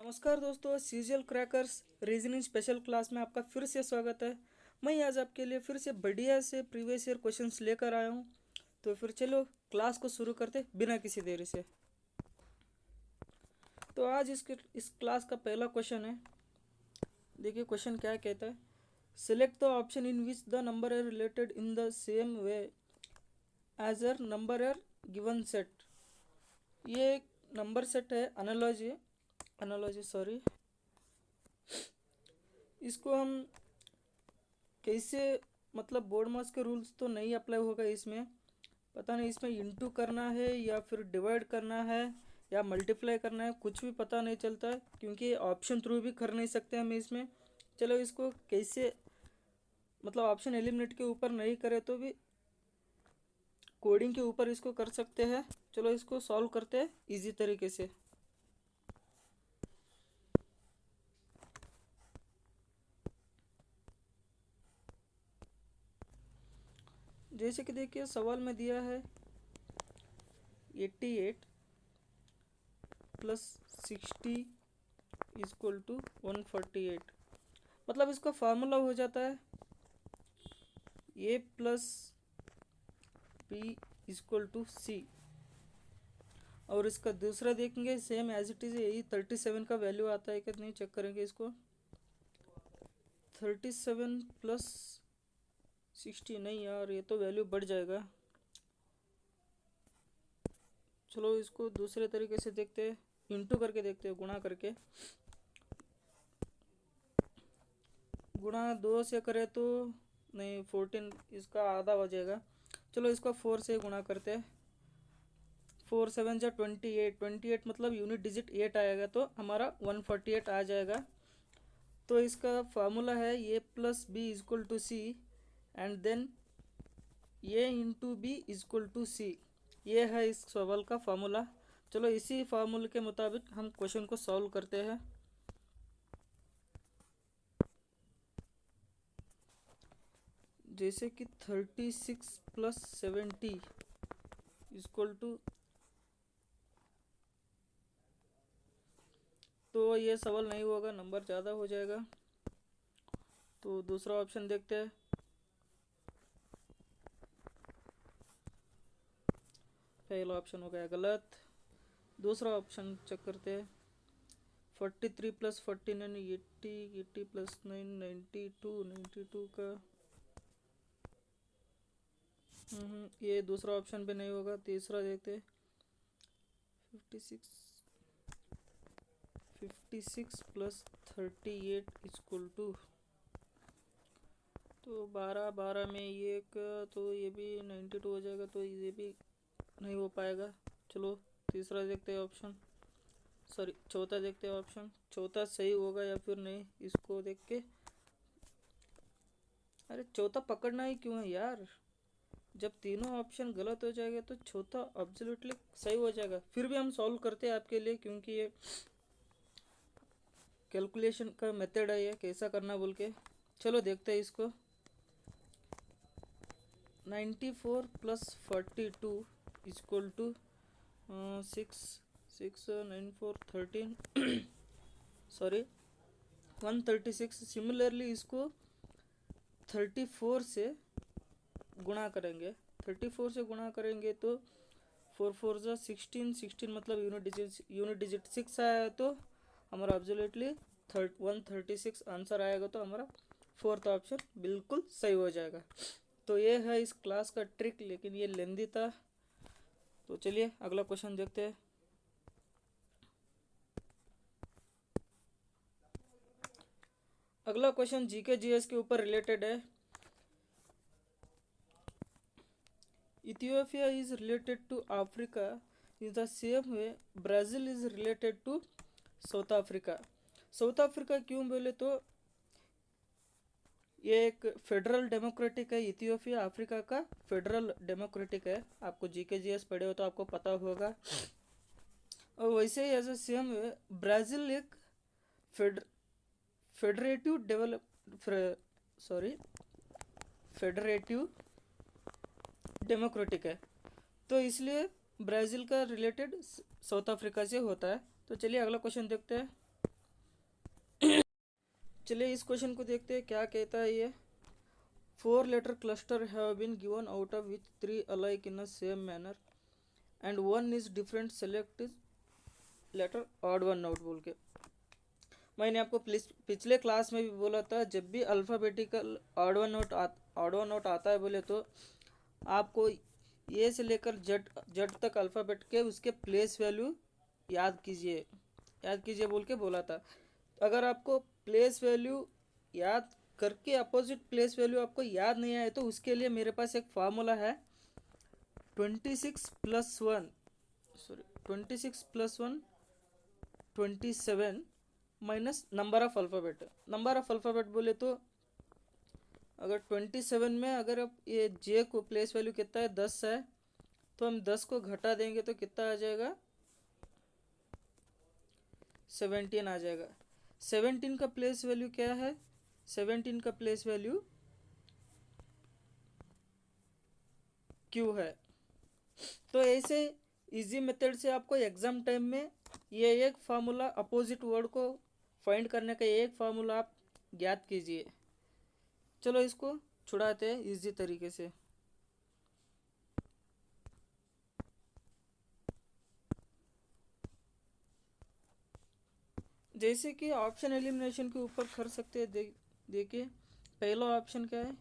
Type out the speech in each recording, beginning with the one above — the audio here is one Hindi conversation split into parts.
नमस्कार दोस्तों, CGL crackers reasoning special class में आपका फिर से स्वागत है। मैं आज आपके लिए फिर से बढ़िया से प्रीवियस ईयर क्वेश्चंस लेकर आया हूँ। तो फिर चलो क्लास को शुरू करते बिना किसी देरी से। तो आज इस क्लास का पहला क्वेश्चन है। देखिए क्वेश्चन क्या कहता है। Select the option in which the number are related in the same way as our number are given set. ये एक नंबर सेट है, एनालॉजी सॉरी। इसको हम कैसे, मतलब बोर्ड मास के रूल्स तो नहीं अप्लाई होगा इसमें। पता नहीं इसमें इंटू करना है या फिर डिवाइड करना है या मल्टीप्लाई करना है, कुछ भी पता नहीं चलता है क्योंकि ऑप्शन थ्रू भी कर नहीं सकते हम इसमें। चलो इसको कैसे, मतलब ऑप्शन एलिमिनेट के ऊपर नहीं करे तो भी कोडिंग के ऊपर इसको कर सकते हैं। चलो इसको सॉल्व करते हैं इजी तरीके से। जैसे कि देखिए सवाल में दिया है 88 प्लस 60 इक्वल टू 148। मतलब इसका फार्मूला हो जाता है A plus B equal to सी। और इसका दूसरा देखेंगे सेम एज इट इज़, यही 37 का वैल्यू आता है कि नहीं चेक करेंगे इसको। 37 प्लस 60 नहीं यार, ये तो वैल्यू बढ़ जाएगा। चलो इसको दूसरे तरीके से देखते हैं, इंटू करके देखते हैं, गुणा करके। गुणा 2 से करे तो नहीं, 14 इसका आधा हो जाएगा। चलो इसको 4 से गुणा करते हैं। 4 7 जा 28, 28 मतलब यूनिट डिजिट 8 आएगा तो हमारा 148 आ जाएगा। तो इसका फार्मूला है A plus B equal to C and then A into B equal to C. ये है इस सवाल का फार्मूला। चलो इसी फार्मूले के मुताबिक हम क्वेश्चन को सॉल्व करते हैं। जैसे कि 36 प्लस 70 इक्वल टू, तो ये सवाल नहीं होगा, नंबर ज़्यादा हो जाएगा। तो दूसरा ऑप्शन देखते हैं। पहला ऑप्शन हो गया गलत। दूसरा ऑप्शन चेक करते हैं। 43 प्लस 49 80, 80 प्लस 9 92, 92 का ये दूसरा ऑप्शन भी नहीं होगा। तीसरा देखते हैं। 56 प्लस 38 इक्वल टू, तो 12 12 में ये का, तो ये भी 92 हो जाएगा, तो ये भी नहीं हो पाएगा। चलो तीसरा देखते हैं ऑप्शन, सॉरी चौथा देखते हैं ऑप्शन। चौथा सही होगा या फिर नहीं, इसको देख के। अरे चौथा पकड़ना ही क्यों है यार, जब तीनों ऑप्शन गलत हो जाएगा तो चौथा एब्सोल्युटली सही हो जाएगा। फिर भी हम सॉल्व करते हैं आपके लिए, क्योंकि ये कैलकुलेशन का मेथड है, ये कैसा करना बोल के। चलो देखते हैं इसको। 94 plus 42 equal to 6 9 4 13 sorry 136। Similarly इसको 34 से गुणा करेंगे। 34 से गुणा करेंगे तो 4 4 जा 16, 16 मतलब यूनिट डिजिट 6 आया तो हमारा एब्सोल्युटली 136 आंसर आएगा। तो हमारा फोर्थ ऑप्शन बिल्कुल सही हो जाएगा। तो ये है इस क्लास का ट्रिक, लेकिन ये लेंदी था। तो चलिए अगला क्वेश्चन देखते हैं। अगला क्वेश्चन जीके जीएस के ऊपर रिलेटेड है। Ethiopia is related to Africa in the same way Brazil is related to South Africa. South Africa क्यों बोले तो ये एक फेडरल डेमोक्रेटिक है। इथियोपिया अफ्रीका का फेडरल डेमोक्रेटिक है। आपको जीके जीएस पढ़े हो तो आपको पता होगा। और वैसे ही as a same way Brazil एक फेडरेटिव फेडरेटिव डेमोक्रेटिक है। तो इसलिए ब्राज़ील का रिलेटेड साउथ अफ्रीका से होता है। तो चलिए अगला क्वेश्चन देखते हैं। चलिए इस क्वेश्चन को देखते हैं क्या कहता है ये। 4 letter cluster have been given out of which 3 alike in the same manner and one is different, select letter odd one out बोल के। मैंने आपको पिछले क्लास में भी बोला था, जब भी अल्फ़ाबेटिकल ऑड वन नोट आता है बोले तो आपको ए से लेकर जेड तक अल्फ़ाबेट के उसके प्लेस वैल्यू याद कीजिए बोल के बोला था। अगर आपको प्लेस वैल्यू याद करके अपोजिट प्लेस वैल्यू आपको याद नहीं आए तो उसके लिए मेरे पास एक फार्मूला है 26 + 1 27 माइनस नंबर ऑफ अल्फ़ाबेट बोले तो अगर 27 में अगर आप ये जे को प्लेस वैल्यू कितना है 10 है तो हम 10 को घटा देंगे तो कितना आ जाएगा 17 आ जाएगा। 17 का प्लेस वैल्यू क्या है, 17 का प्लेस वैल्यू क्यू है। तो ऐसे इजी मेथड से आपको एग्जाम टाइम में ये एक फार्मूला अपोजिट वर्ड को फाइंड करने का एक फार्मूला आप ज्ञात कीजिए। चलो इसको छुड़ाते हैं इजी तरीके से। जैसे कि ऑप्शन एलिमिनेशन के ऊपर कर सकते हैं। देखिए पहला ऑप्शन क्या है,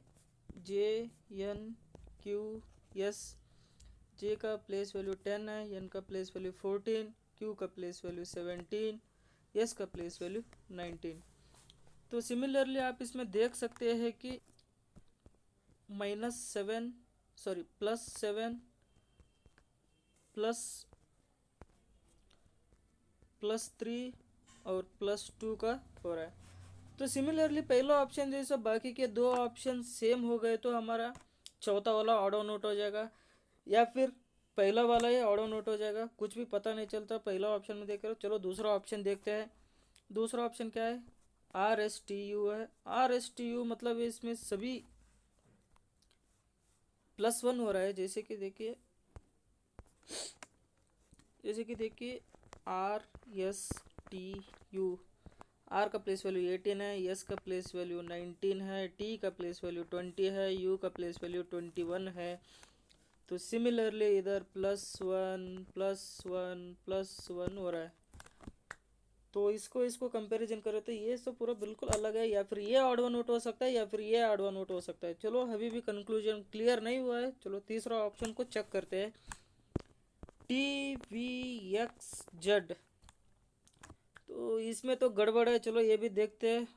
जे एन क्यू एस। जे का प्लेस वैल्यू 10 है, एन का प्लेस वैल्यू 14, क्यू का प्लेस वैल्यू 17, एस का प्लेस वैल्यू 19। तो सिमिलरली आप इसमें देख सकते हैं कि +7 +3 और +2 का हो रहा है। तो सिमिलरली पहला ऑप्शन जैसा बाकी के दो ऑप्शन सेम हो गए तो हमारा चौथा वाला ऑड नोट हो जाएगा, या फिर पहला वाला ही ऑड नोट हो जाएगा, कुछ भी पता नहीं चलता पहला ऑप्शन में देख रहे हो। चलो दूसरा ऑप्शन देखते हैं। दूसरा ऑप्शन क्या है, RSTU है। RSTU मतलब इसमें सभी +1 हो रहा है। जैसे कि देखिए RSTU, आर का प्लेस वैल्यू 18 है, एस का प्लेस वैल्यू 19 है, टी का प्लेस वैल्यू 20 है, यू का प्लेस वैल्यू 21 है। तो सिमिलरली इधर +1 हो रहा है। तो इसको कंपैरिजन करें तो ये सब पूरा बिल्कुल अलग है, या फिर ये ऑड वन आउट हो सकता है या फिर ये ऑड वन आउट हो सकता है। चलो अभी भी कंक्लूजन क्लियर नहीं हुआ है। चलो तीसरा ऑप्शन को चेक करते हैं, TVXZ। तो इसमें तो गड़बड़ है, चलो ये भी देखते हैं।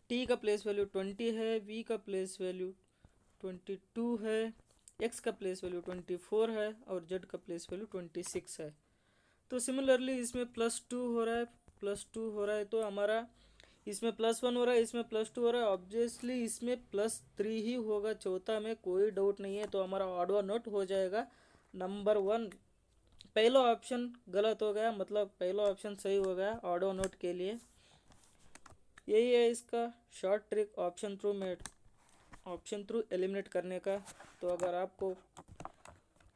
टी का प्लेस वैल्यू 20 है, वी का प्लेस वैल्यू 22 है, एक्स का प्लेस वैल्यू 24 है और जेड का प्लेस वैल्यू 26 है। तो सिमिलरली इसमें +2 हो रहा है, तो हमारा इसमें +1 हो रहा है, इसमें +2 हो रहा है, ऑब्वियसली इसमें +3 ही होगा, चौथा में कोई डाउट नहीं है। तो हमारा ऑड वन नोट हो जाएगा नंबर 1। पहला ऑप्शन गलत हो गया, मतलब पहला ऑप्शन सही हो गया ऑड वन नोट के लिए। यही है इसका short trick option through eliminate करने का। तो अगर आपको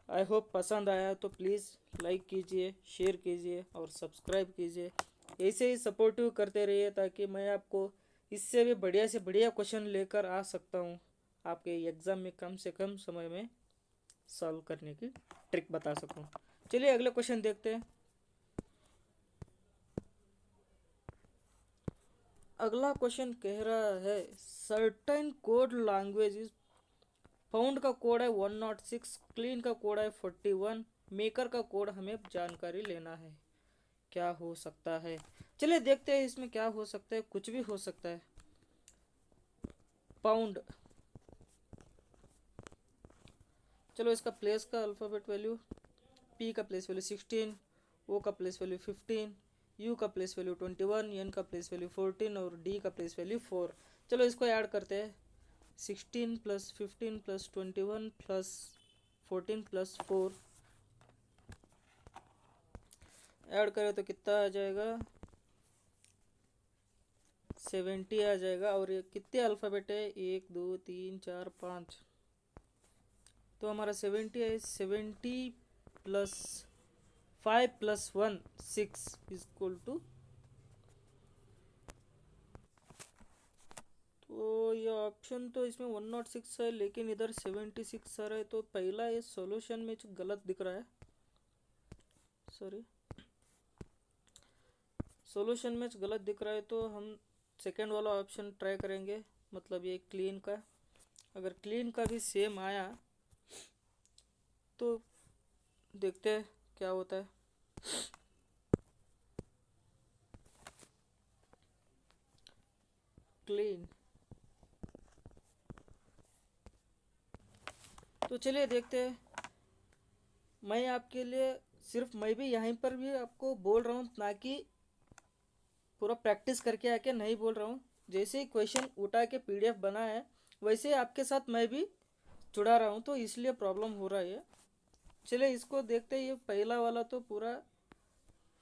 आई होप पसंद आया तो प्लीज़ लाइक कीजिए, शेयर कीजिए और सब्सक्राइब कीजिए। ऐसे ही सपोर्टिव करते रहिए ताकि मैं आपको इससे भी बढ़िया से बढ़िया क्वेश्चन लेकर आ सकता हूँ, आपके एग्ज़ाम में कम से कम समय में सॉल्व करने की ट्रिक बता सकूँ। चलिए अगले क्वेश्चन देखते हैं। अगला क्वेश्चन कह रहा है, certain code language is found का कोड है 106, क्लीन का कोड है 41, मेकर का कोड हमें जानकारी लेना है। क्या हो सकता है, चलिए देखते हैं इसमें क्या हो सकता है। कुछ भी हो सकता है। पाउंड, चलो इसका प्लेस का अल्फ़ाबेट वैल्यू, पी का प्लेस वैल्यू 16, ओ का प्लेस वैल्यू 15, यू का प्लेस वैल्यू 21, एन का प्लेस वैल्यू 14 और डी का प्लेस वैल्यू 4। चलो इसको ऐड करते हैं। 16 + 15 + 21 + 14 + 4 ऐड करें तो कितना आ जाएगा, 70 आ जाएगा। और ये कितने अल्फ़ाबेट है, 1 2 3 4 5, तो हमारा 70 है। 70 + 5 + 1 6 = ये ऑप्शन तो इसमें 106 है, लेकिन इधर 76 आ रहा है, तो पहला ये सॉल्यूशन में जो गलत दिख रहा है, सॉरी सॉल्यूशन में गलत दिख रहा है, तो हम सेकंड वाला ऑप्शन ट्राई करेंगे, मतलब ये क्लीन का। अगर क्लीन का भी सेम आया तो देखते हैं क्या होता है। क्लीन, तो चलिए देखते हैं। मैं आपके लिए सिर्फ, मैं भी यहीं पर भी आपको बोल रहा हूँ, ना कि पूरा प्रैक्टिस करके आके नहीं बोल रहा हूँ। जैसे ही क्वेश्चन उठा के पीडीएफ बना है, वैसे आपके साथ मैं भी जुड़ा रहा हूँ, तो इसलिए प्रॉब्लम हो रहा है। चलिए इसको देखते हैं। ये पहला वाला तो पूरा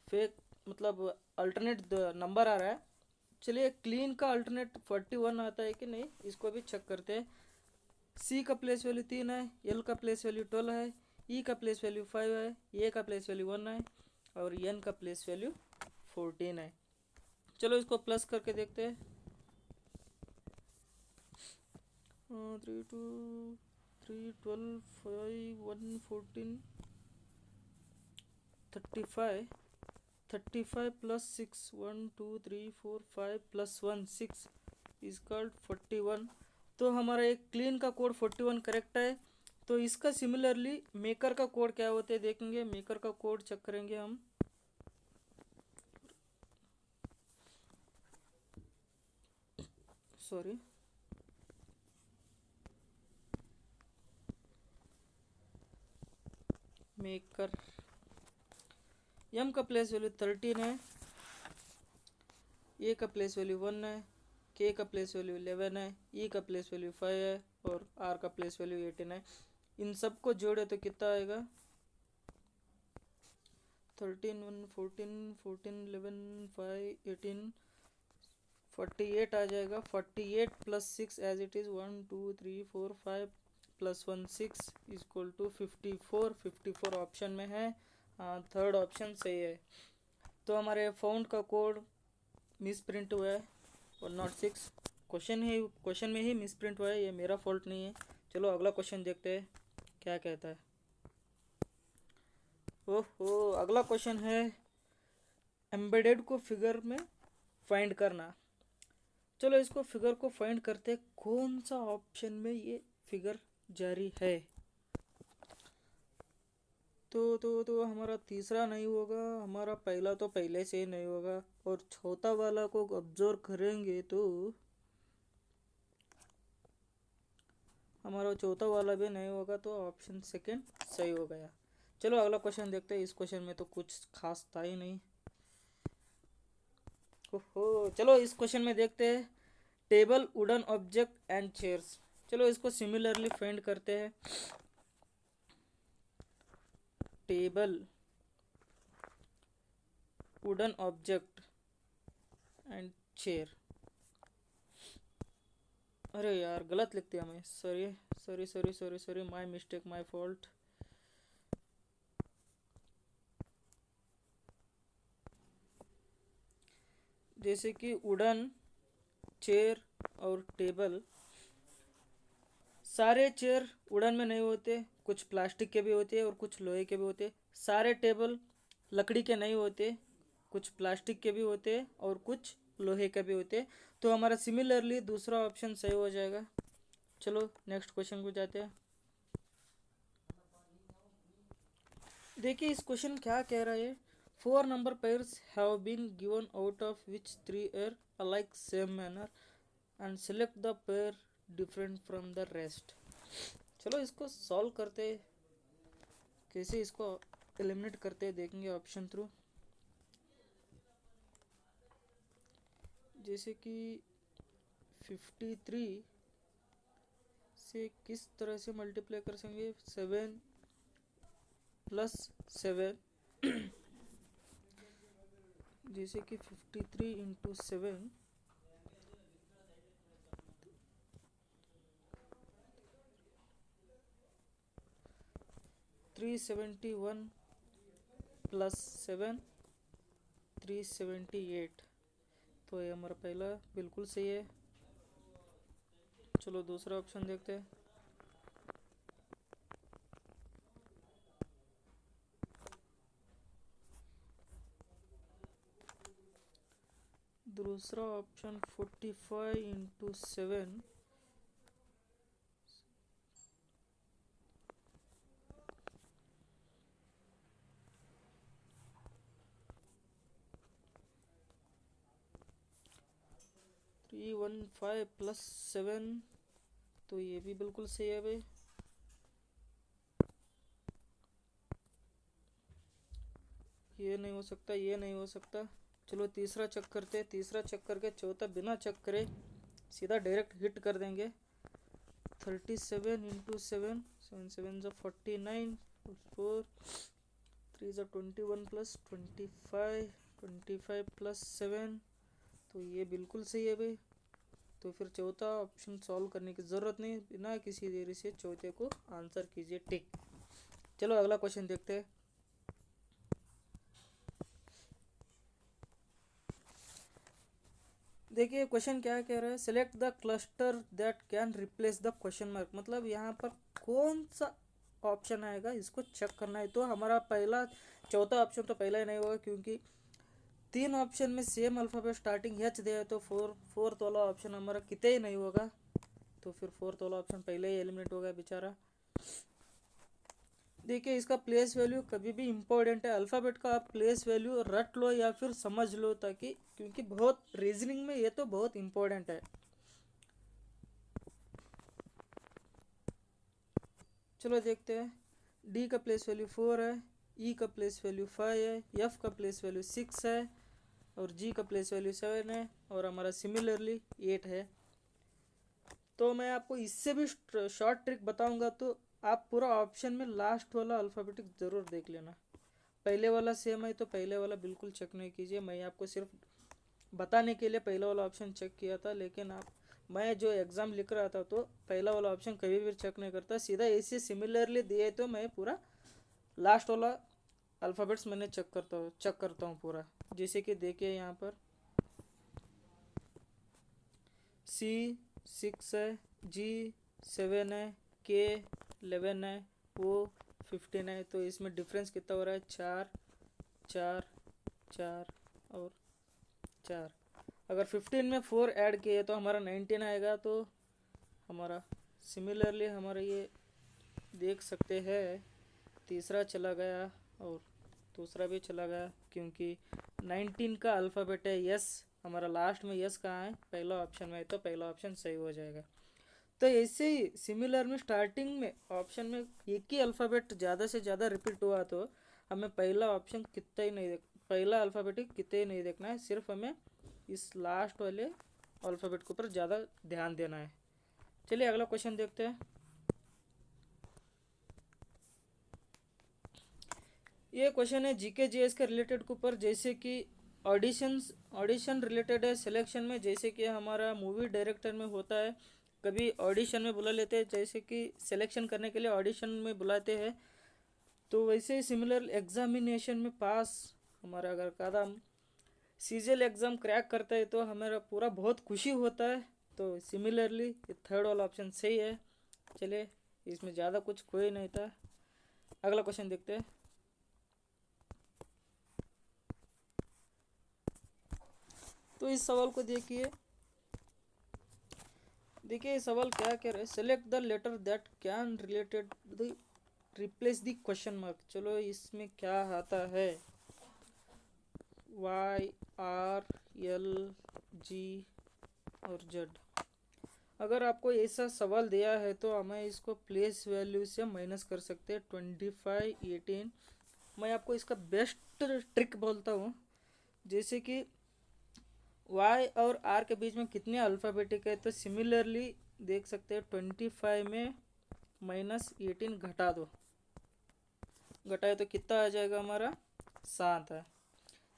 फेक, मतलब अल्टरनेट नंबर आ रहा है। चलिए क्लीन का अल्टरनेट 41 आता है कि नहीं, इसको भी चेक करते हैं। सी का प्लेस वैल्यू 3 है, एल का प्लेस वैल्यू 12 है, ई का प्लेस वैल्यू 5 है, ए का प्लेस वैल्यू 1 है, और एन का प्लेस वैल्यू 14 है। चलो इसको प्लस करके देखते हैं। 3 2 3 12 5 1 14 35 प्लस 6 1 2 3 4 5 प्लस 1 6 इज कॉल्ड 41। तो हमारा एक क्लीन का कोड 41 करेक्ट है। तो इसका सिमिलरली मेकर का कोड क्या होते हैं देखेंगे। मेकर का कोड चेक करेंगे हम। सॉरी, मेकर एम का प्लेस वैल्यू 13 है, ए का प्लेस वैल्यू 1 है, के का प्लेस वैल्यू 11 है, ई का प्लेस वैल्यू 5 है, और आर का प्लेस वैल्यू 18 है। इन सबको जोड़े तो कितना आएगा? 13 1 14 14 11 5 18 48 आ जाएगा। 48 plus 6 as it is 1 2 3 4 5 plus 1 6 is equal to 54। 54 option में है। हाँ, थर्ड ऑप्शन सही है। तो हमारे फाउंड का कोड मिस प्रिंट हुआ है 106। क्वेश्चन में ही मिस प्रिंट हुआ है, ये मेरा फॉल्ट नहीं है। चलो अगला क्वेश्चन देखते हैं क्या कहता है। ओहो, अगला क्वेश्चन है एम्बेडेड को फिगर में फाइंड करना। चलो इसको फिगर को फाइंड करते हैं, कौन सा ऑप्शन में ये फिगर जारी है। तो हमारा तीसरा नहीं होगा, हमारा पहला तो पहले से ही नहीं होगा, और चौथा वाला को ऑब्जर्व करेंगे तो हमारा चौथा वाला भी नहीं होगा, तो ऑप्शन सेकंड सही हो गया। चलो अगला क्वेश्चन देखते हैं। इस क्वेश्चन में तो कुछ खास था ही नहीं। ओहो, चलो इस क्वेश्चन में देखते हैं table, wooden object and chairs. चलो इसको सिमिलरली फाइंड करते हैं। Table, wooden object and chair. अरे यार, गलत लिख दिया मैं, sorry sorry sorry sorry sorry, my mistake, my fault. जैसे कि वुडन, चेयर और टेबल, सारे चेयर वुडन में नहीं होते, कुछ प्लास्टिक के भी होते हैं और कुछ लोहे के भी होते हैं। सारे टेबल लकड़ी के नहीं होते, कुछ प्लास्टिक के भी होते हैं और कुछ लोहे के भी होते हैं। तो हमारा सिमिलरली दूसरा ऑप्शन सही हो जाएगा। चलो नेक्स्ट क्वेश्चन को जाते हैं। देखिए इस क्वेश्चन क्या कह रहा है। 4 number pairs have been given, out of which 3 are alike same manner, and select the pair different from the rest। चलो इसको सॉल्व करते, कैसे इसको एलिमिनेट करते देखेंगे ऑप्शन थ्रू। जैसे कि 53 से किस तरह से मल्टीप्लाई कर सकेंगे। 7 प्लस 7 जैसे कि 53 इंटू 7 371 प्लस 7 378। तो ये हमारा पहला बिल्कुल सही है। चलो दूसरा ऑप्शन देखते हैं। दूसरा ऑप्शन 45 × 7 315 + 7, तो ये भी बिल्कुल सही है भाई। ये नहीं हो सकता, ये नहीं हो सकता। चलो तीसरा चेक करते, तीसरा चेक करके चौथा बिना चेक करे सीधा डायरेक्ट हिट कर देंगे। 37 × 7, 7 7 = 49, 4 3 = 21 + 25, 25 + 7, तो ये बिल्कुल सही है भाई। तो फिर चौथा ऑप्शन सॉल्व करने की ज़रूरत नहीं, बिना किसी देरी से चौथे को आंसर कीजिए टिक। चलो अगला क्वेश्चन देखते हैं। देखिए क्वेश्चन क्या कह रहा है, select the cluster that can replace the question mark. मतलब यहाँ पर कौन सा ऑप्शन आएगा इसको चेक करना है। तो हमारा पहला चौथा ऑप्शन तो पहला ही नहीं होगा, क्योंकि 3 ऑप्शन में सेम अल्फ़ाबेट स्टार्टिंग एच दिया है, तो फोर्थ वाला ऑप्शन हमारा कितने ही नहीं होगा। तो फिर फोर्थ वाला ऑप्शन पहले ही एलिमिनेट होगा बेचारा। देखिए इसका प्लेस वैल्यू कभी भी इम्पोर्टेंट है। अल्फ़ाबेट का आप प्लेस वैल्यू रट लो या फिर समझ लो, ताकि क्योंकि बहुत रीजनिंग में ये तो बहुत इम्पोर्टेंट है। चलो देखते हैं। डी का प्लेस वैल्यू 4 है, ई का प्लेस वैल्यू 5 है, एफ का प्लेस वैल्यू 6 है और जी का प्लेस वैल्यू 7 है और हमारा सिमिलरली 8 है। तो मैं आपको इससे भी शॉर्ट ट्रिक बताऊंगा, तो आप पूरा ऑप्शन में लास्ट वाला अल्फ़ाबेटिक ज़रूर देख लेना। पहले वाला सेम है तो पहले वाला बिल्कुल चेक नहीं कीजिए। मैं आपको सिर्फ बताने के लिए पहला वाला ऑप्शन चेक किया था, लेकिन मैं जो एग्ज़ाम लिख रहा था तो पहला वाला ऑप्शन कभी भी चेक नहीं करता, सीधा ऐसे सिमिलरली दिए तो मैं पूरा लास्ट वाला अल्फ़ाबेट्स मैंने चेक करता हूँ पूरा। जैसे कि देखिए यहाँ पर C 6 है, G 7 है, K 11 है, O 15 है। तो इसमें डिफरेंस कितना हो रहा है, 4 4 4 और 4। अगर 15 में 4 ऐड किए तो हमारा 19 आएगा। तो हमारा सिमिलरली हमारा ये देख सकते हैं तीसरा चला गया और दूसरा भी चला गया, क्योंकि 19 का अल्फ़ाबेट है यस। हमारा लास्ट में यस कहाँ है, पहला ऑप्शन में है, तो पहला ऑप्शन सही हो जाएगा। तो ऐसे ही सिमिलर में स्टार्टिंग में ऑप्शन में एक ही अल्फ़ाबेट ज़्यादा से ज़्यादा रिपीट हुआ तो हमें पहला ऑप्शन कितना ही नहीं पहला अल्फ़ाबेटिक कितने ही नहीं देखना है, सिर्फ हमें इस लास्ट वाले अल्फ़ाबेट के ऊपर ज़्यादा ध्यान देना है। चलिए अगला क्वेश्चन देखते हैं। ये क्वेश्चन है जीके जीएस के रिलेटेड के ऊपर, जैसे कि ऑडिशन रिलेटेड है सिलेक्शन में। जैसे कि हमारा मूवी डायरेक्टर में होता है, कभी ऑडिशन में बुला लेते हैं, जैसे कि सिलेक्शन करने के लिए ऑडिशन में बुलाते हैं। तो वैसे ही सिमिलर एग्जामिनेशन में पास हमारा अगर कदम सीजीएल एग्ज़ाम क्रैक करता है तो हमारा पूरा बहुत खुशी होता है। तो सिमिलरली थर्ड वाला ऑप्शन सही है। चलिए इसमें ज़्यादा कुछ कोई नहीं था। अगला क्वेश्चन देखते हैं। तो इस सवाल को देखिए इस सवाल क्या कह रहा है, select the letter that can related the replace the question mark. चलो इसमें क्या आता है, वाई आर एल जी और जेड। अगर आपको ऐसा सवाल दिया है तो हमें इसको प्लेस वैल्यू से माइनस कर सकते हैं 25 18। मैं आपको इसका बेस्ट ट्रिक बोलता हूँ, जैसे कि y और r के बीच में कितने अल्फ़ाबेटिक है, तो सिमिलरली देख सकते हैं 25 में -18 घटा दो, घटाए तो कितना आ जाएगा हमारा 7 है।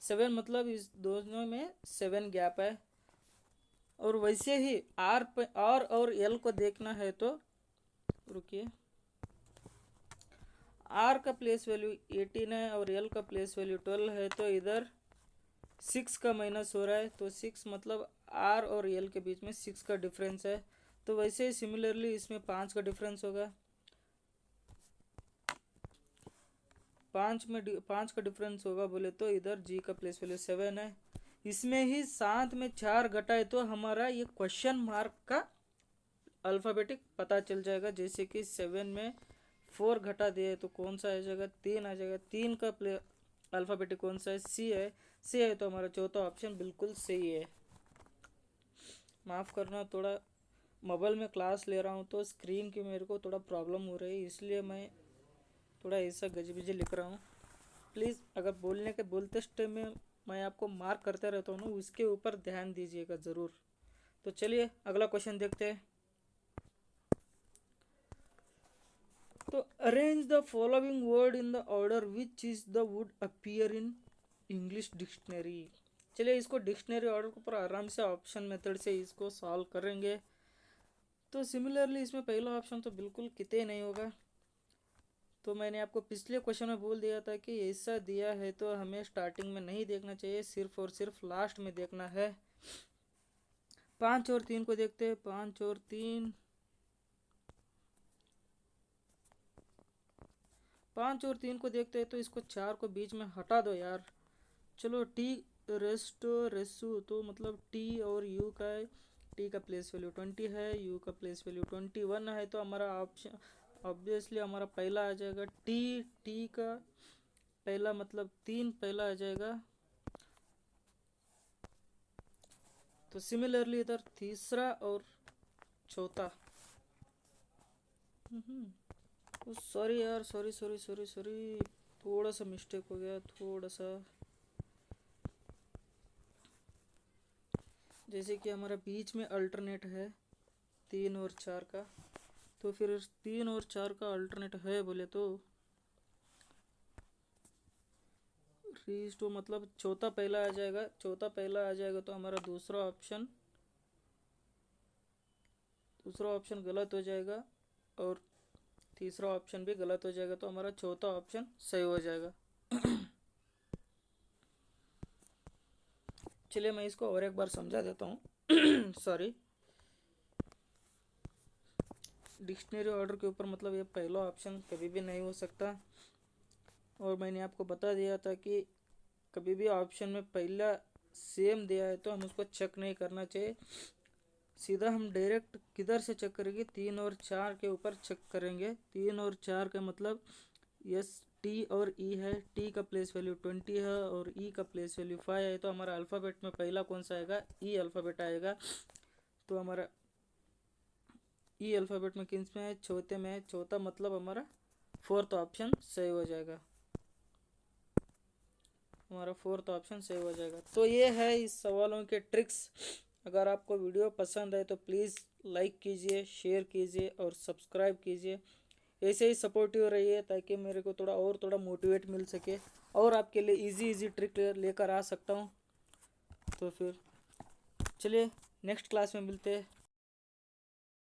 7 मतलब इस दोनों में 7 गैप है। और वैसे ही r और l को देखना है तो रुकिए, r का प्लेस वैल्यू 18 है और l का प्लेस वैल्यू 12 है, तो इधर 6 का माइनस हो रहा है। तो 6 मतलब r और l के बीच में 6 का डिफरेंस है। तो वैसे ही सिमिलरली इसमें 5 का डिफरेंस होगा। 5 का डिफरेंस होगा बोले तो इधर जी का प्लेस वैल्यू 7 है। इसमें ही साथ में 4 घटाए तो हमारा ये क्वेश्चन मार्क का अल्फ़ाबेटिक पता चल जाएगा। जैसे कि 7 में 4 घटा दिए तो कौन सा आ जाएगा, 3 आ जाएगा। 3 का अल्फ़ाबेटिक कौन सा है, सी है। सी है तो हमारा चौथा ऑप्शन बिल्कुल सही है। माफ़ करना, थोड़ा मोबाइल में क्लास ले रहा हूँ तो स्क्रीन की मेरे को थोड़ा प्रॉब्लम हो रही है, इसलिए मैं थोड़ा ऐसा गजिबिजी लिख रहा हूँ। प्लीज़ अगर बोलते टाइम में मैं आपको मार्क करते रहता हूँ ना, उसके ऊपर ध्यान दीजिएगा ज़रूर। तो चलिए अगला क्वेश्चन देखते हैं। तो arrange the following word in the order which is the wood appear in English dictionary. चलिए इसको डिक्शनरी ऑर्डर के ऊपर आराम से ऑप्शन मेथड से इसको सॉल्व करेंगे। तो सिमिलरली इसमें पहला ऑप्शन तो बिल्कुल किते नहीं होगा। तो मैंने आपको पिछले क्वेश्चन में बोल दिया था कि ऐसा दिया है तो हमें स्टार्टिंग में नहीं देखना चाहिए, सिर्फ और सिर्फ लास्ट में देखना है। 5 और 3 को देखते हैं। 5 और 3, 5 और 3 को देखते हैं तो इसको 4 को बीच में हटा दो यार। चलो टी रेसू तो मतलब टी और यू का है। टी का प्लेस वैल्यू 20 है, यू का प्लेस वैल्यू 21 है। तो हमारा ऑप्शन ऑब्वियसली हमारा पहला आ जाएगा टी। टी का पहला मतलब 3 पहला आ जाएगा। तो सिमिलरली इधर तीसरा और चौथा। सॉरी यार, सॉरी, थोड़ा सा मिस्टेक हो गया, थोड़ा सा। जैसे कि हमारा बीच में अल्टरनेट है 3 और 4 का, तो फिर 3 और 4 का अल्टरनेट है बोले तो रीज टू मतलब चौथा पहला आ जाएगा। चौथा पहला आ जाएगा तो हमारा दूसरा ऑप्शन गलत हो जाएगा और तीसरा ऑप्शन भी गलत हो जाएगा। तो हमारा चौथा ऑप्शन सही हो जाएगा। चलिए मैं इसको और एक बार समझा देता हूँ। सॉरी, डिक्शनरी ऑर्डर के ऊपर मतलब ये पहला ऑप्शन कभी भी नहीं हो सकता। और मैंने आपको बता दिया था कि कभी भी ऑप्शन में पहला सेम दिया है तो हम उसको चेक नहीं करना चाहिए, सीधा हम डायरेक्ट किधर से चेक करेंगे, 3 और 4 के ऊपर चेक करेंगे। 3 और 4 का मतलब यस टी और ई है। टी का प्लेस वैल्यू 20 है और ई का प्लेस वैल्यू 5 है। तो हमारा अल्फ़ाबेट में पहला कौन सा आएगा, ई अल्फ़ाबेट आएगा। तो हमारा ई अल्फ़ाबेट में किस में है, चौथे में है। चौथा मतलब हमारा फोर्थ ऑप्शन सही हो जाएगा। हमारा फोर्थ ऑप्शन सही हो जाएगा। तो ये है इस सवालों के ट्रिक्स। अगर आपको वीडियो पसंद आए तो प्लीज़ लाइक कीजिए, शेयर कीजिए और सब्सक्राइब कीजिए। ऐसे ही सपोर्टिव रहिए ताकि मेरे को थोड़ा मोटिवेट मिल सके और आपके लिए इजी ट्रिक लेकर आ सकता हूँ। तो फिर चलिए नेक्स्ट क्लास में मिलते हैं।